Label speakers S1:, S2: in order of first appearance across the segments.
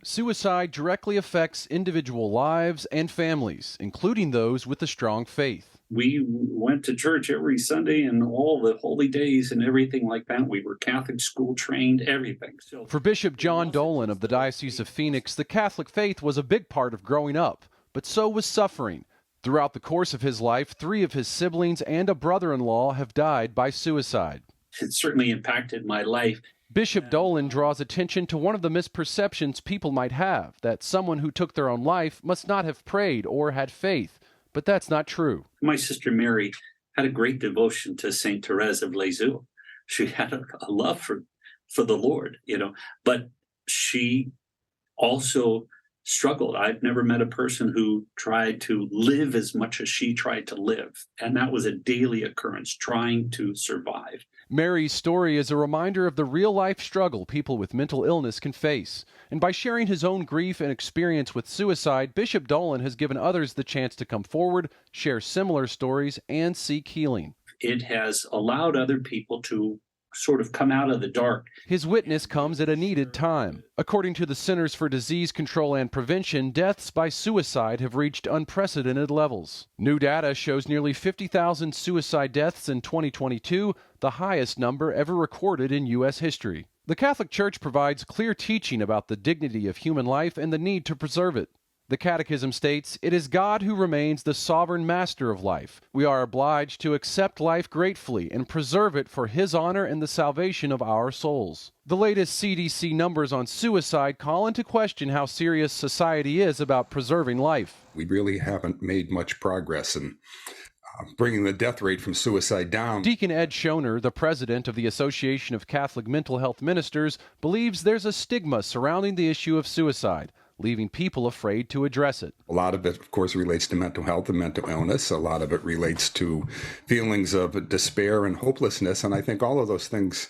S1: Suicide directly affects individual lives and families, including those with a strong faith.
S2: We went to church every Sunday and all the holy days and everything like that. We were Catholic school trained, everything. So
S1: For Bishop John Dolan of the Diocese of Phoenix, the Catholic faith was a big part of growing up, but so was suffering. Throughout the course of his life, 3 of his siblings and a brother-in-law have died by suicide.
S2: it certainly impacted my life.
S1: Bishop Dolan draws attention to one of the misperceptions people might have, that someone who took their own life must not have prayed or had faith. But that's not true.
S2: My sister Mary had a great devotion to Saint Therese of Lisieux. She had a love for the Lord, but she also struggled. I've never met a person who tried to live as much as she tried to live. And that was a daily occurrence, trying to survive.
S1: Mary's story is a reminder of the real-life struggle people with mental illness can face. And by sharing his own grief and experience with suicide, Bishop Dolan has given others the chance to come forward, share similar stories, and seek healing.
S2: It has allowed other people to sort of come out of the dark.
S1: His witness comes at a needed time. According to the Centers for Disease Control and Prevention, deaths by suicide have reached unprecedented levels. New data shows nearly 50,000 suicide deaths in 2022, the highest number ever recorded in U.S. history. The Catholic Church provides clear teaching about the dignity of human life and the need to preserve it. The Catechism states, "It is God who remains the sovereign master of life. We are obliged to accept life gratefully and preserve it for His honor and the salvation of our souls." The latest CDC numbers on suicide call into question how serious society is about preserving life.
S3: We really haven't made much progress in bringing the death rate from suicide down.
S1: Deacon Ed Schoner, the president of the Association of Catholic Mental Health Ministers, believes there's a stigma surrounding the issue of suicide, leaving people afraid to address it.
S3: A lot of it, of course, relates to mental health and mental illness. A lot of it relates to feelings of despair and hopelessness. And I think all of those things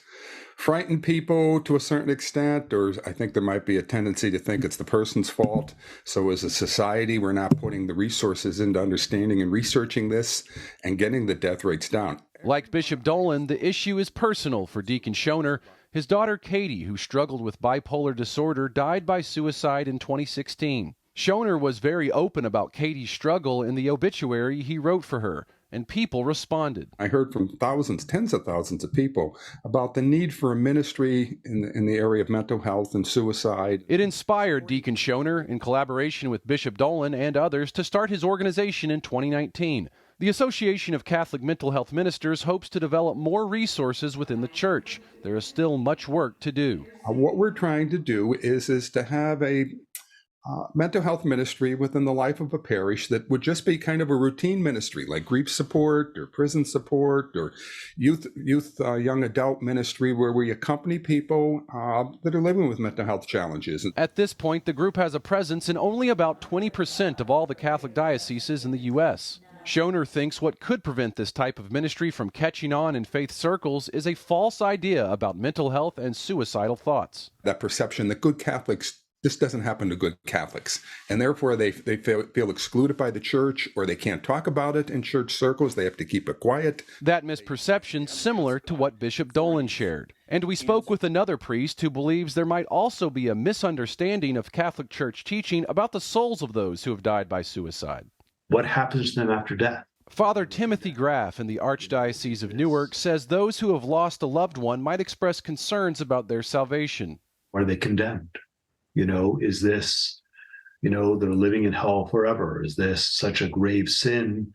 S3: frighten people to a certain extent, or I think there might be a tendency to think it's the person's fault. So as a society, we're not putting the resources into understanding and researching this and getting the death rates down.
S1: Like Bishop Dolan, the issue is personal for Deacon Schoner. His daughter Katie, who struggled with bipolar disorder, died by suicide in 2016. Schoner was very open about Katie's struggle in the obituary he wrote for her, and people responded.
S3: I heard from thousands, tens of thousands of people about the need for a ministry in the area of mental health and suicide.
S1: It inspired Deacon Schoner, in collaboration with Bishop Dolan and others, to start his organization in 2019. The Association of Catholic Mental Health Ministers hopes to develop more resources within the church. There is still much work to do.
S3: What we're trying to do is to have a mental health ministry within the life of a parish that would just be kind of a routine ministry, like grief support or prison support or youth young adult ministry, where we accompany people that are living with mental health challenges.
S1: At this point, the group has a presence in only about 20% of all the Catholic dioceses in the U.S. Schoner thinks what could prevent this type of ministry from catching on in faith circles is a false idea about mental health and suicidal thoughts.
S3: That perception that good Catholics, this doesn't happen to good Catholics, and therefore they feel excluded by the church, or they can't talk about it in church circles. They have to keep it quiet.
S1: That misperception similar to what Bishop Dolan shared. And we spoke with another priest who believes there might also be a misunderstanding of Catholic Church teaching about the souls of those who have died by suicide.
S4: What happens to them after death?
S1: Father Timothy Graff in the Archdiocese of Newark says those who have lost a loved one might express concerns about their salvation.
S4: Are they condemned? Is this, they're living in hell forever? Is this such a grave sin?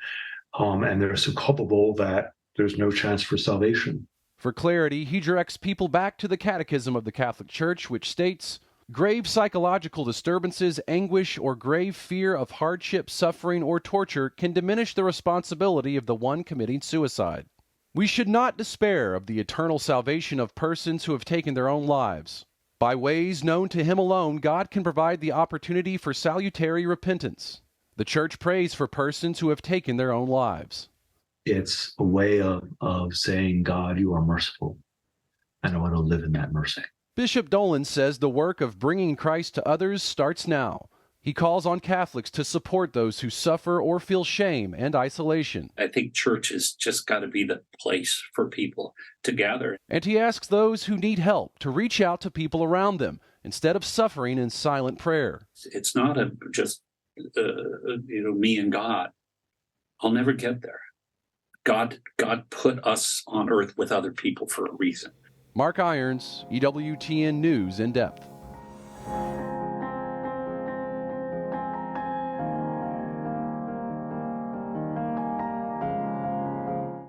S4: And they're so culpable that there's no chance for salvation.
S1: For clarity, he directs people back to the Catechism of the Catholic Church, which states, "Grave psychological disturbances, anguish, or grave fear of hardship, suffering, or torture can diminish the responsibility of the one committing suicide. We should not despair of the eternal salvation of persons who have taken their own lives. By ways known to Him alone, God can provide the opportunity for salutary repentance. The Church prays for persons who have taken their own lives."
S4: It's a way of saying, God, you are merciful, and I want to live in that mercy.
S1: Bishop Dolan says the work of bringing Christ to others starts now. He calls on Catholics to support those who suffer or feel shame and isolation.
S2: I think church has just got to be the place for people to gather.
S1: And he asks those who need help to reach out to people around them instead of suffering in silent prayer.
S2: It's not just me and God. I'll never get there. God put us on earth with other people for a reason.
S1: Mark Irons, EWTN News In Depth.